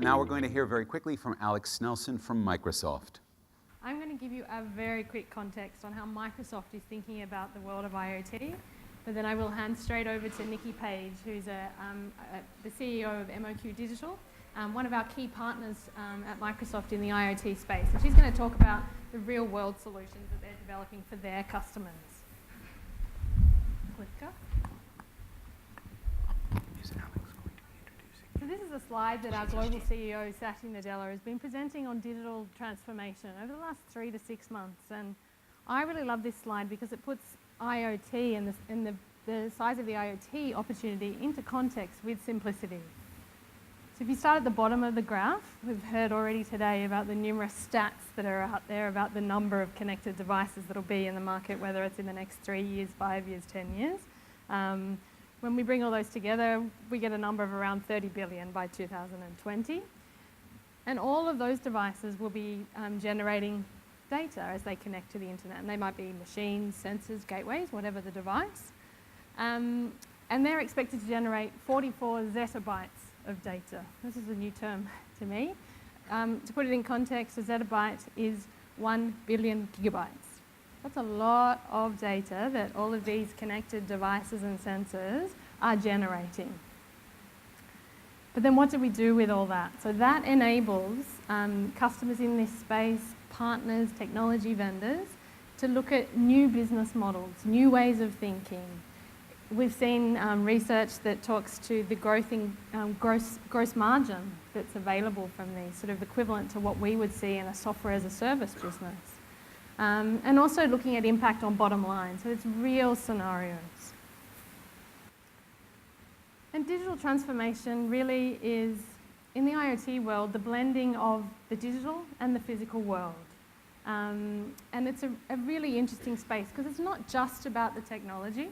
Now we're going to hear very quickly from Alex Snelson from Microsoft. I'm going to give you a very quick context on how Microsoft is thinking about the world of IoT, but then I will hand straight over to Nicki Page, who's the CEO of MOQdigital, one of our key partners at Microsoft in the IoT space. And she's going to talk about the real-world solutions that they're developing for their customers. Clicker. So this is a slide that our global CEO, Saty Nadella, has been presenting on digital transformation over the last 3 to 6 months. And I really love this slide because it puts IoT and the size of the IoT opportunity into context with simplicity. So if you start at the bottom of the graph, we've heard already today about the numerous stats that are out there about the number of connected devices that will be in the market, whether it's in the next 3 years, 5 years, 10 years. When we bring all those together, we get a number of around 30 billion by 2020. And all of those devices will be generating data as they connect to the internet. And they might be machines, sensors, gateways, whatever the device. And they're expected to generate 44 zettabytes of data. This is a new term to me. To put it in context, a zettabyte is 1 billion gigabytes. That's a lot of data that all of these connected devices and sensors are generating. But then what do we do with all that? So that enables customers in this space, partners, technology vendors, to look at new business models, new ways of thinking. We've seen research that talks to the growth in gross margin that's available from these, sort of equivalent to what we would see in a software as a service business. And also looking at impact on bottom line. So it's real scenarios. And digital transformation really is, in the IoT world, the blending of the digital and the physical world. And it's a really interesting space because it's not just about the technology.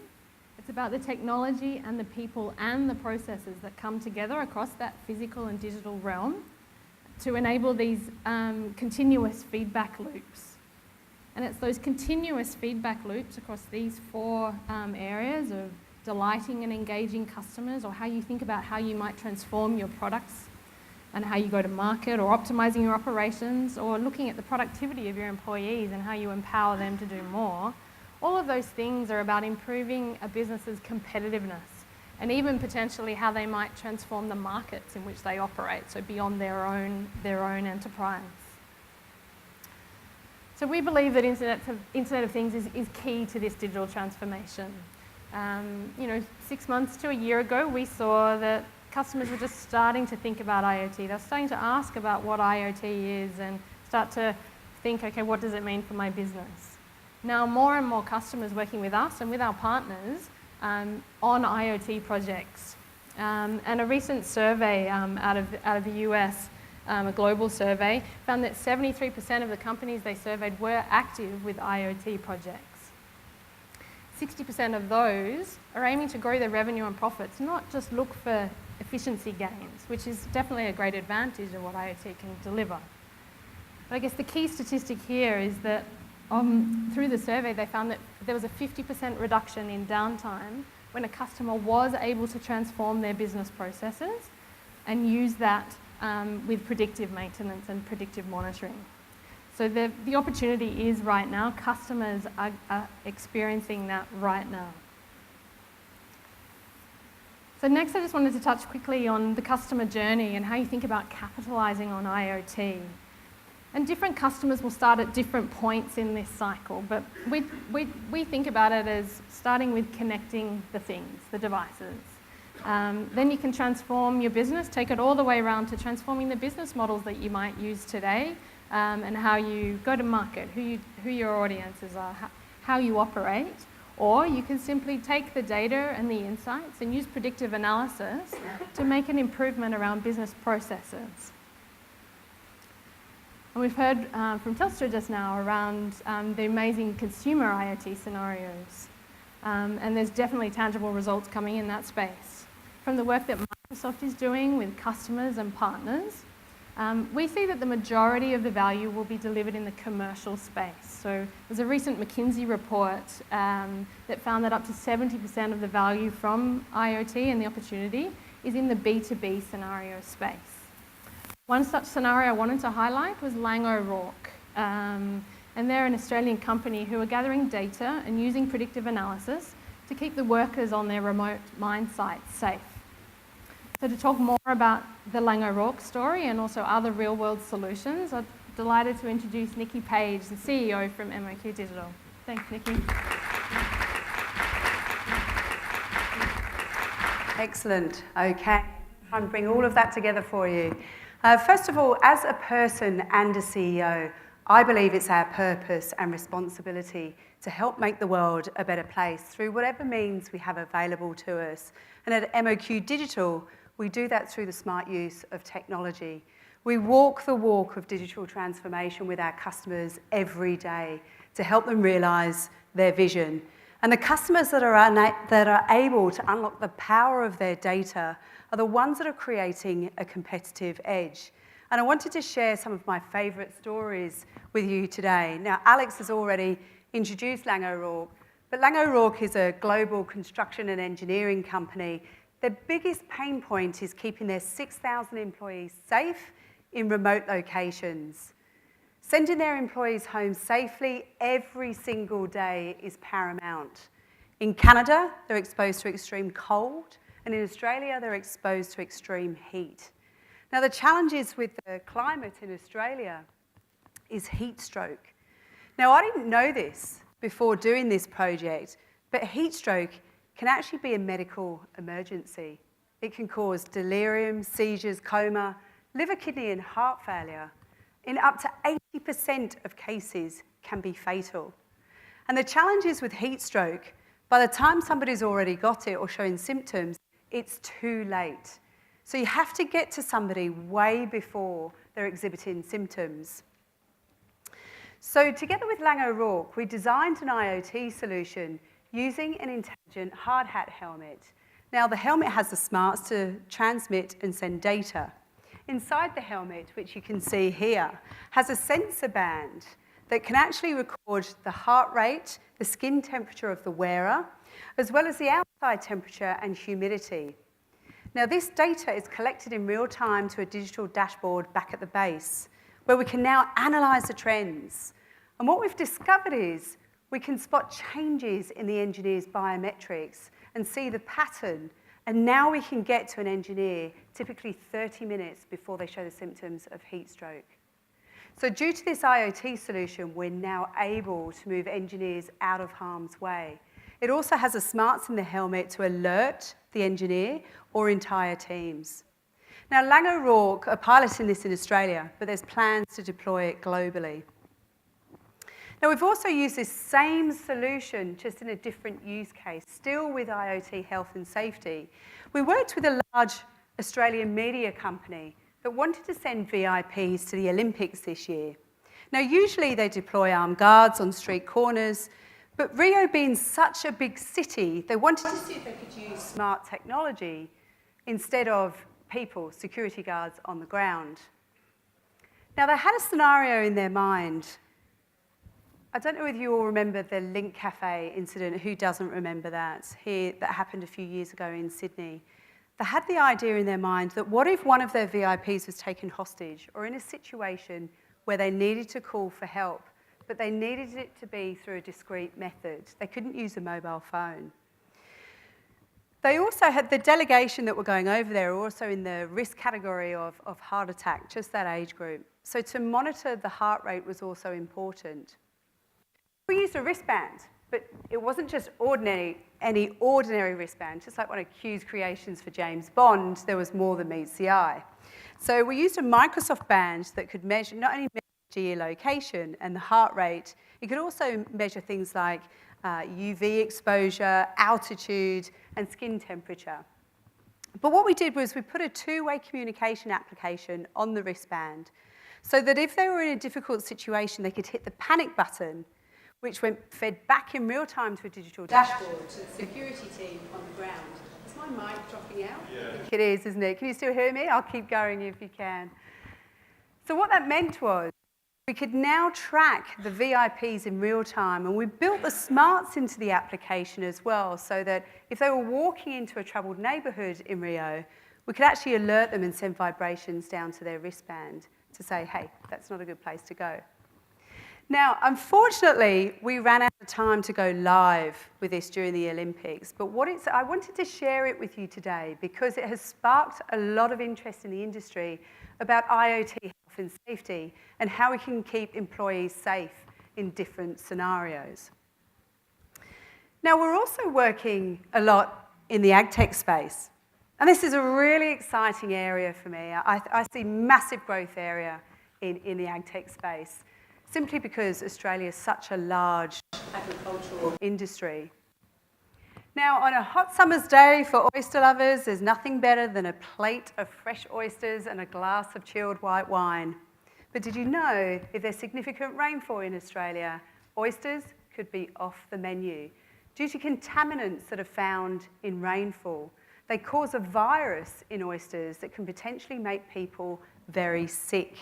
It's about the technology and the people and the processes that come together across that physical and digital realm to enable these continuous feedback loops. And it's those continuous feedback loops across these 4 areas of delighting and engaging customers, or how you think about how you might transform your products and how you go to market, or optimizing your operations, or looking at the productivity of your employees and how you empower them to do more. All of those things are about improving a business's competitiveness and even potentially how they might transform the markets in which they operate, so beyond their own enterprise. So we believe that Internet of Things is key to this digital transformation. 6 months to a year ago, we saw that customers were just starting to think about IoT. They're starting to ask about what IoT is and start to think, okay, what does it mean for my business? Now, more and more customers working with us and with our partners on IoT projects. And a recent survey out of the US, a global survey, found that 73% of the companies they surveyed were active with IoT projects. 60% of those are aiming to grow their revenue and profits, not just look for efficiency gains, which is definitely a great advantage of what IoT can deliver. But I guess the key statistic here is that through the survey, they found that there was a 50% reduction in downtime when a customer was able to transform their business processes and use that with predictive maintenance and predictive monitoring. So the opportunity is right now. Customers are experiencing that right now. So next, I just wanted to touch quickly on the customer journey and how you think about capitalizing on IoT. And different customers will start at different points in this cycle, but we think about it as starting with connecting the things, the devices. Then you can transform your business, take it all the way around to transforming the business models that you might use today, and how you go to market, who your audiences are, how you operate. Or you can simply take the data and the insights and use predictive analysis to make an improvement around business processes. And we've heard from Telstra just now around the amazing consumer IoT scenarios. And there's definitely tangible results coming in that space. From the work that Microsoft is doing with customers and partners, we see that the majority of the value will be delivered in the commercial space. So there's a recent McKinsey report that found that up to 70% of the value from IoT and the opportunity is in the B2B scenario space. One such scenario I wanted to highlight was Laing O'Rourke. And they're an Australian company who are gathering data and using predictive analysis to keep the workers on their remote mine sites safe. So to talk more about the Laing O'Rourke story and also other real-world solutions, I'm delighted to introduce Nicki Page, the CEO from MOQdigital. Thanks, Nicki. Excellent. Okay. I'm bring all of that together for you. First of all, as a person and a CEO, I believe it's our purpose and responsibility to help make the world a better place through whatever means we have available to us. And at MOQdigital, we do that through the smart use of technology. We walk the walk of digital transformation with our customers every day to help them realise their vision. And the customers that are able to unlock the power of their data are the ones that are creating a competitive edge. And I wanted to share some of my favourite stories with you today. Now, Alex has already introduced Laing O'Rourke, but Laing O'Rourke is a global construction and engineering company. Their biggest pain point is keeping their 6,000 employees safe in remote locations. Sending their employees home safely every single day is paramount. In Canada, they're exposed to extreme cold, and in Australia, they're exposed to extreme heat. Now, the challenges with the climate in Australia is heat stroke. Now, I didn't know this before doing this project, but heat stroke can actually be a medical emergency. It can cause delirium, seizures, coma, liver, kidney, and heart failure. In up to 80% of cases can be fatal. And the challenges with heat stroke, by the time somebody's already got it or showing symptoms, it's too late. So you have to get to somebody way before they're exhibiting symptoms. So together with Laing O'Rourke, we designed an IoT solution using an intelligent hard hat helmet. Now, the helmet has the smarts to transmit and send data. Inside the helmet, which you can see here, has a sensor band that can actually record the heart rate, the skin temperature of the wearer, as well as the outside temperature and humidity. Now, this data is collected in real time to a digital dashboard back at the base, where we can now analyse the trends. And what we've discovered is we can spot changes in the engineer's biometrics and see the pattern. And now we can get to an engineer typically 30 minutes before they show the symptoms of heat stroke. So due to this IoT solution, we're now able to move engineers out of harm's way. It also has the smarts in the helmet to alert the engineer or entire teams. Now, Laing O'Rourke are piloting this in Australia, but there's plans to deploy it globally. Now, we've also used this same solution, just in a different use case, still with IoT health and safety. We worked with a large Australian media company that wanted to send VIPs to the Olympics this year. Now, usually they deploy armed guards on street corners, but Rio being such a big city, they wanted to see if they could use smart technology instead of people, security guards on the ground. Now, they had a scenario in their mind. I don't know if you all remember the Link Cafe incident. Who doesn't remember that? That happened a few years ago in Sydney. They had the idea in their mind that what if one of their VIPs was taken hostage or in a situation where they needed to call for help, but they needed it to be through a discreet method. They couldn't use a mobile phone. They also had the delegation that were going over there were also in the risk category of heart attack, just that age group. So to monitor the heart rate was also important. We used a wristband, but it wasn't just any ordinary wristband, just like one of Q's creations for James Bond, there was more than meets the eye. So we used a Microsoft band that could measure, not only measure geolocation and the heart rate, it could also measure things like UV exposure, altitude, and skin temperature. But what we did was we put a two-way communication application on the wristband so that if they were in a difficult situation, they could hit the panic button, which went fed back in real time to a digital dashboard to the security team on the ground. Is my mic dropping out? Yeah. I think it is, isn't it? Can you still hear me? I'll keep going if you can. So what that meant was we could now track the VIPs in real time, and we built the smarts into the application as well, so that if they were walking into a troubled neighbourhood in Rio, we could actually alert them and send vibrations down to their wristband to say, hey, that's not a good place to go. Now, unfortunately, we ran out of time to go live with this during the Olympics, but I wanted to share it with you today because it has sparked a lot of interest in the industry about IoT health and safety and how we can keep employees safe in different scenarios. Now, we're also working a lot in the ag tech space, and this is a really exciting area for me. I see massive growth area in the ag tech space, simply because Australia is such a large agricultural industry. Now, on a hot summer's day for oyster lovers, there's nothing better than a plate of fresh oysters and a glass of chilled white wine. But did you know if there's significant rainfall in Australia, oysters could be off the menu due to contaminants that are found in rainfall. They cause a virus in oysters that can potentially make people very sick.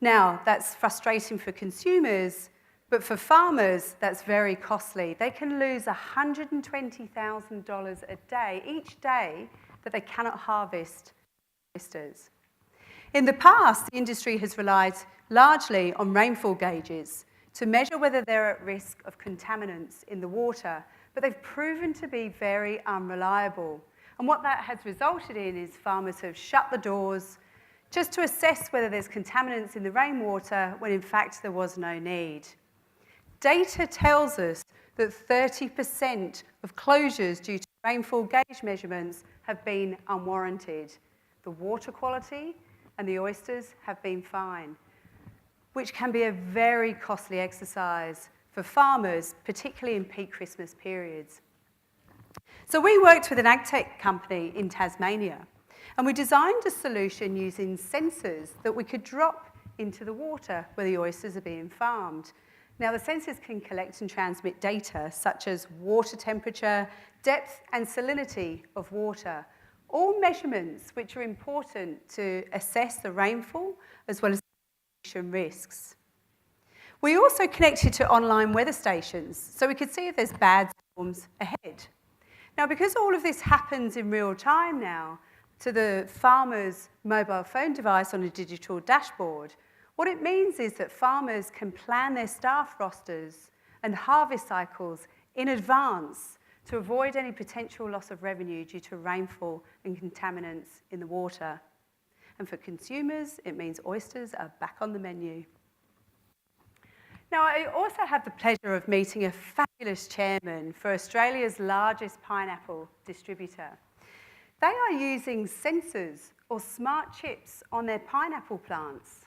Now, that's frustrating for consumers, but for farmers, that's very costly. They can lose $120,000 a day, each day, that they cannot harvest oysters. In the past, the industry has relied largely on rainfall gauges to measure whether they're at risk of contaminants in the water, but they've proven to be very unreliable. And what that has resulted in is farmers have shut the doors just to assess whether there's contaminants in the rainwater when in fact there was no need. Data tells us that 30% of closures due to rainfall gauge measurements have been unwarranted. The water quality and the oysters have been fine, which can be a very costly exercise for farmers, particularly in peak Christmas periods. So we worked with an ag tech company in Tasmania, and we designed a solution using sensors that we could drop into the water where the oysters are being farmed. Now, the sensors can collect and transmit data such as water temperature, depth and salinity of water, all measurements which are important to assess the rainfall as well as pollution risks. We also connected to online weather stations so we could see if there's bad storms ahead. Now, because all of this happens in real time now, to the farmer's mobile phone device on a digital dashboard, what it means is that farmers can plan their staff rosters and harvest cycles in advance to avoid any potential loss of revenue due to rainfall and contaminants in the water. And for consumers, it means oysters are back on the menu. Now, I also had the pleasure of meeting a fabulous chairman for Australia's largest pineapple distributor. They are using sensors or smart chips on their pineapple plants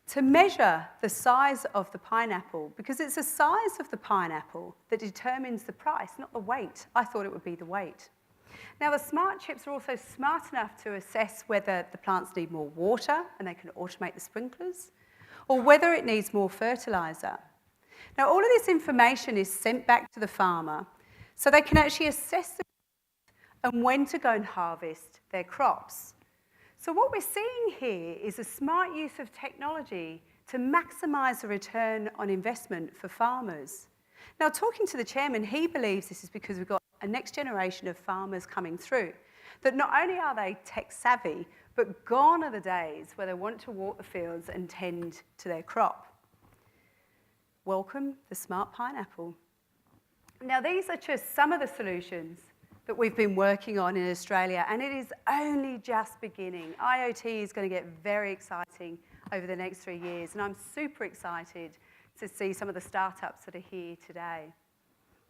to measure the size of the pineapple, because it's the size of the pineapple that determines the price, not the weight. I thought it would be the weight. Now, the smart chips are also smart enough to assess whether the plants need more water, and they can automate the sprinklers, or whether it needs more fertiliser. Now, all of this information is sent back to the farmer so they can actually assess the and when to go and harvest their crops. So what we're seeing here is a smart use of technology to maximise the return on investment for farmers. Now, talking to the chairman, he believes this is because we've got a next generation of farmers coming through, that not only are they tech savvy, but gone are the days where they want to walk the fields and tend to their crop. Welcome the smart pineapple. Now, these are just some of the solutions that we've been working on in Australia, and it is only just beginning. IoT is going to get very exciting over the next 3 years, and I'm super excited to see some of the startups that are here today.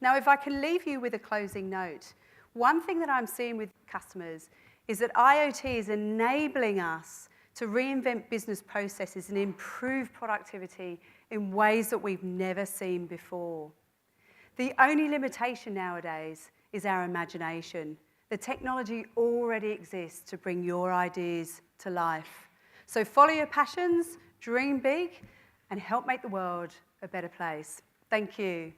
Now, if I can leave you with a closing note, one thing that I'm seeing with customers is that IoT is enabling us to reinvent business processes and improve productivity in ways that we've never seen before. The only limitation nowadays is our imagination. The technology already exists to bring your ideas to life. So follow your passions, dream big, and help make the world a better place. Thank you.